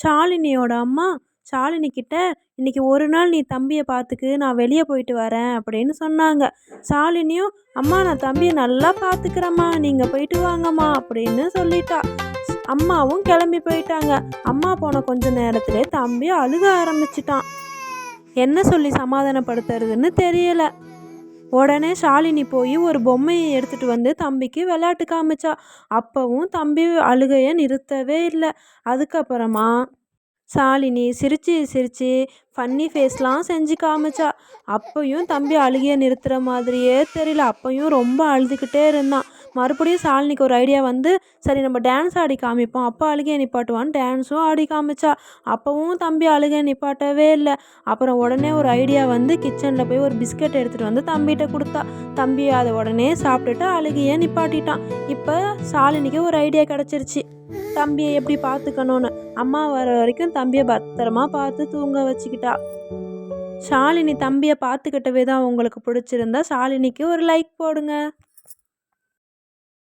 ஷாலினியோட அம்மா ஷாலினி கிட்ட இன்னைக்கு ஒரு நாள் நீ தம்பியை பார்த்துக்கு, நான் வெளியே போயிட்டு வரேன் அப்படின்னு சொன்னாங்க. ஷாலினியும் அம்மா நான் தம்பியை நல்லா பார்த்துக்கிறேம்மா, நீங்கள் போயிட்டு வாங்கம்மா அப்படின்னு சொல்லிட்டா. அம்மாவும் கிளம்பி போயிட்டாங்க. அம்மா போன கொஞ்ச நேரத்திலே தம்பி அழுக ஆரம்பிச்சிட்டான். என்ன சொல்லி சமாதானப்படுத்துறதுன்னு தெரியல. உடனே ஷாலினி போய் ஒரு பொம்மையை எடுத்துட்டு வந்து தம்பிக்கு விளையாட்டு காமிச்சா. அப்பவும் தம்பி அழுகையை நிறுத்தவே இல்லை. அதுக்கப்புறமா ஷாலினி சிரித்து சிரித்து ஃபன்னி ஃபேஸ்லாம் செஞ்சு காமிச்சா. அப்பையும் தம்பி அழுகையை நிறுத்துகிற மாதிரியே தெரியல. அப்பையும் ரொம்ப அழுதுகிட்டே இருந்தான். மறுபடியும் ஷாலினிக்கு ஒரு ஐடியா வந்து, சரி நம்ம டான்ஸ் ஆடி காமிப்போம், அப்போ அழுகையை நிப்பாட்டுவான்னு டான்ஸும் ஆடி காமிச்சா. அப்போவும் தம்பி அழுகையை நிப்பாட்டவே இல்லை. அப்புறம் உடனே ஒரு ஐடியா வந்து கிச்சனில் போய் ஒரு பிஸ்கட் எடுத்துகிட்டு வந்து தம்பிகிட்ட கொடுத்தா. தம்பி அதை உடனே சாப்பிட்டுட்டு அழுகையை நிப்பாட்டிட்டான். இப்போ ஷாலினிக்கு ஒரு ஐடியா கிடச்சிருச்சு, தம்பியை எப்படி பார்த்துக்கணும்னு. அம்மா வர வரைக்கும் தம்பியை பத்திரமா பார்த்து தூங்க வச்சுக்கிட்டா. ஷாலினி தம்பியை பார்த்துக்கிட்ட விதம் உங்களுக்கு பிடிச்சிருந்தா ஷாலினிக்கு ஒரு லைக் போடுங்க.